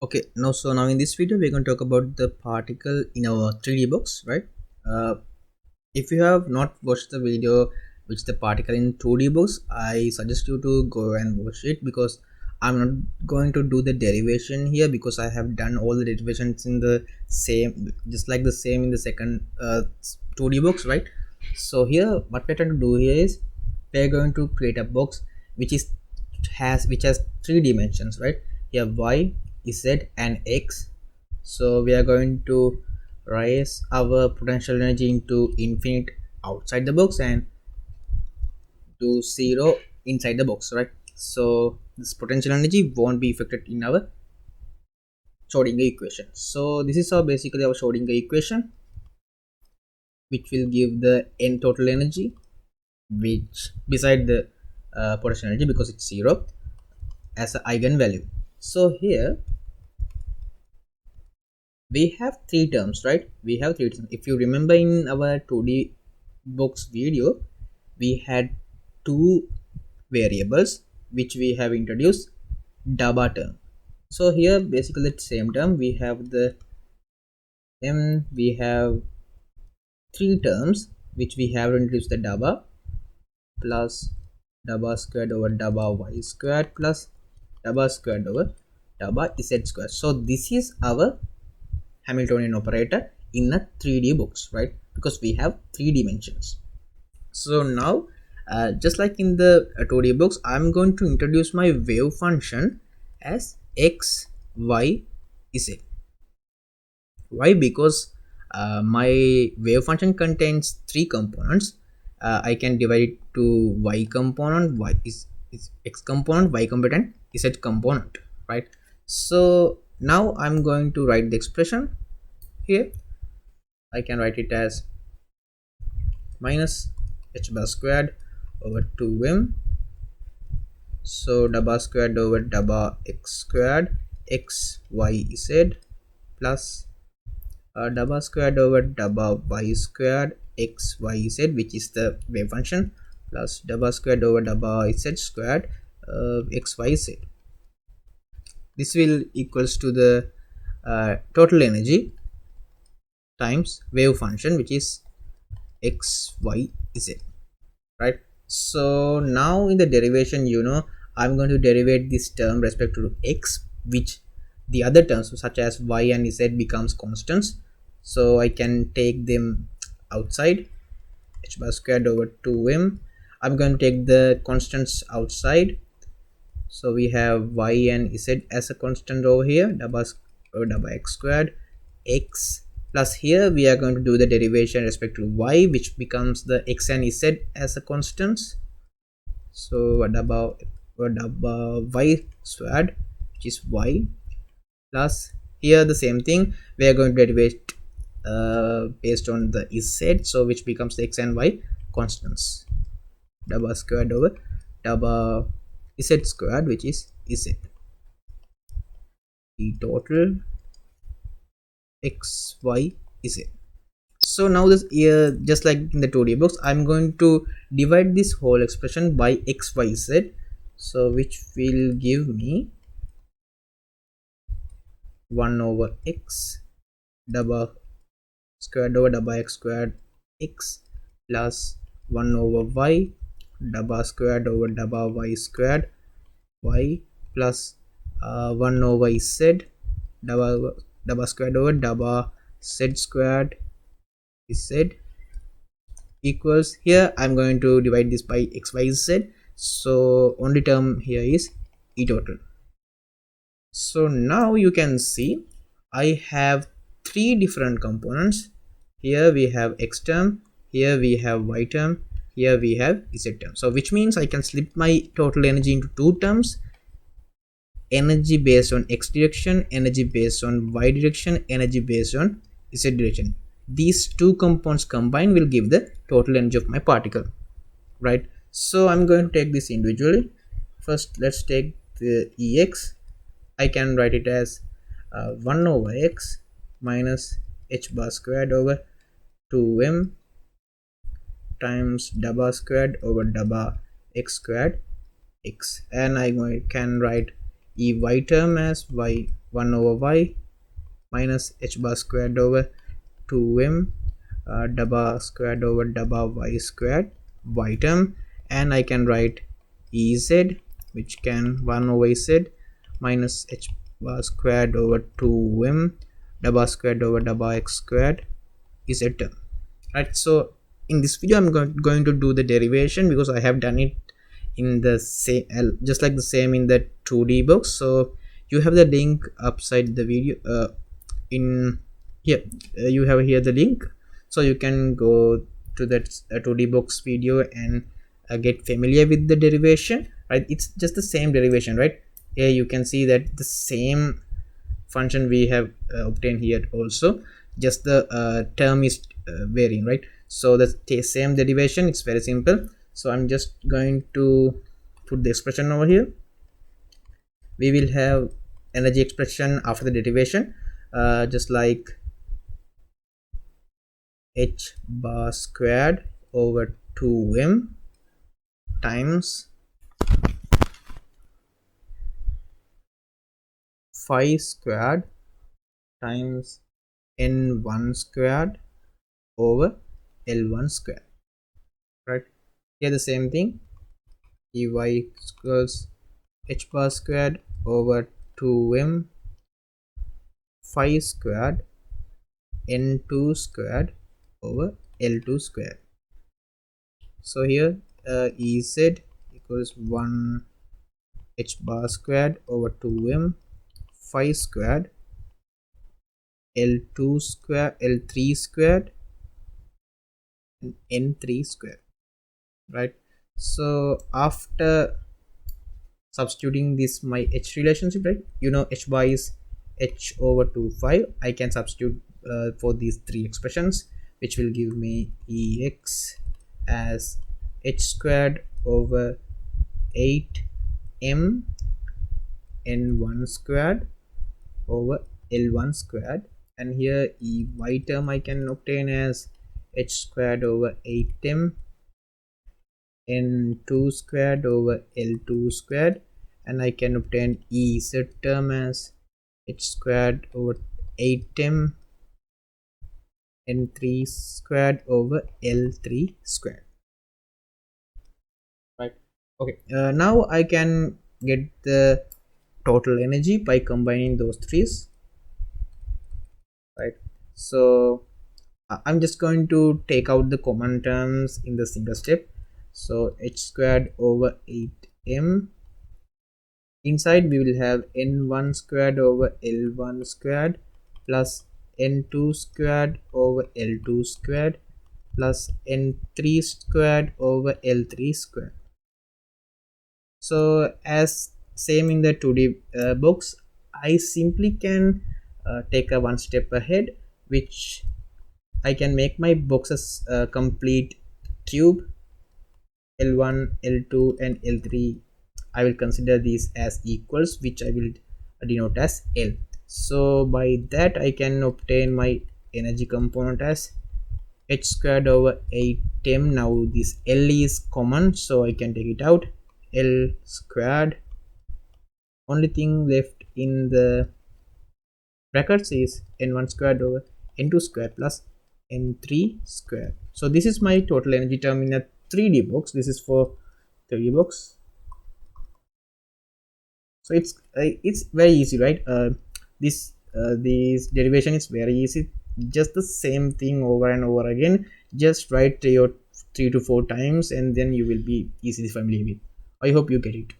Okay, now in this video we're going to talk about the particle in our 3D box, right? Uh, if you have not watched the video which the particle in 2D box, I suggest you to go and watch it because I'm not going to do the derivation here because I have done all the derivations in the same, just like the same in the second 2D box, right? So here what we're trying to do here is we're going to create a box which is which has three dimensions, right? Here y, z and x. So we are going to raise our potential energy into infinite outside the box and to zero inside the box, right? So this potential energy won't be affected in our Schrodinger equation. So this is our basically our Schrodinger equation, which will give the n total energy, which beside the potential energy because it's zero as an eigenvalue. So here we have three terms, right? We have three terms. If you remember in our 2D box video, we had two variables which we have introduced daba term. So here basically the same term we have the we have three terms which we have introduced the daba plus daba squared over daba y squared plus daba squared over daba z squared. So this is our Hamiltonian operator in a 3D box, right? Because we have three dimensions. So now, just like in the 2D box, I'm going to introduce my wave function as x, y, z. Why? Because my wave function contains three components. I can divide it to y component, is x component, y component, z component, right? So now I'm going to write the expression here. I can write it as minus h bar squared over 2m, so daba squared over daba x squared x y z plus daba squared over daba y squared x y z, which is the wave function, plus daba squared over daba z squared x y z. This will equals to the total energy times wave function, which is x y z, right? So now in the derivation, I'm going to derivate this term respect to x, which the other terms such as y and z becomes constants, so I can take them outside. H bar squared over 2m, I'm going to take the constants outside, so we have y and z as a constant over here, double x squared x, plus here we are going to do the derivation respect to y, which becomes the x and z as a constants. So what about y squared, which is y, plus here the same thing we are going to derivate based on the z, so which becomes the x and y constants, double squared over double z squared, which is z, the total x y z. So now this here, just like in the 2D box, I'm going to divide this whole expression by x y z, so which will give me 1 over x double squared over double x squared x plus 1 over y double squared over double y squared y plus 1 over z double squared over double z squared z equals, here I'm going to divide this by x y z, so only term here is e total. So now you can see I have three different components. Here we have x term, here we have y term, here we have z term, so which means I can split my total energy into two terms: energy based on x direction, energy based on y direction, energy based on z direction. These two components combined will give the total energy of my particle, right? So I'm going to take this individually. First let's take the ex. I can write it as 1 over x minus h bar squared over 2m times double squared over double x squared x, and I can write ey term as y 1 over y minus h bar squared over 2m double squared over double y squared y term, and I can write ez, which can 1 over z minus h bar squared over 2m double squared over double x squared z term, right? So in this video I'm going to do the derivation because I have done it in the same, just like the same in the 2D box. So you have the link upside the video in here. You have here the link, so you can go to that 2D box video and get familiar with the derivation, right? It's just the same derivation, right? Here you can see that the same function we have obtained here also, just the term is varying, right? So the same derivation, it's very simple. So I'm just going to put the expression over here. We will have energy expression after the derivation, just like h bar squared over 2m times phi squared times n1 squared over l1 squared, right? Here the same thing, ey equals h bar squared over 2m phi squared n2 squared over l2 squared. So here ez equals 1 h bar squared over 2m phi squared l2 square l3 squared and n3 squared, right? So after substituting this my h relationship, right, you know h bar is h over 2 5, I can substitute for these three expressions, which will give me ex as h squared over 8m n1 squared over l1 squared, and here ey term I can obtain as h squared over 8m n2 squared over l2 squared, and I can obtain ez term as h squared over 8m n3 squared over l3 squared, right? Okay, now I can get the total energy by combining those threes, right? So I'm just going to take out the common terms in the single step. So h squared over 8m, inside we will have n1 squared over l1 squared plus n2 squared over l2 squared plus n3 squared over l3 squared. So as same in the 2D box, I simply can take a one step ahead, which I can make my boxes complete cube. L1, L2 and L3, I will consider these as equals, which I will denote as L. So by that I can obtain my energy component as h squared over 8m. Now this L is common, so I can take it out. L squared, only thing left in the brackets is n1 squared over n2 squared plus n3 squared. So this is my total energy term in a 3D box. This is for 3D box. So it's very easy, right? This derivation is very easy, just the same thing over and over again. Just write your 3 to 4 times and then you will be easily familiar with. I hope you get it.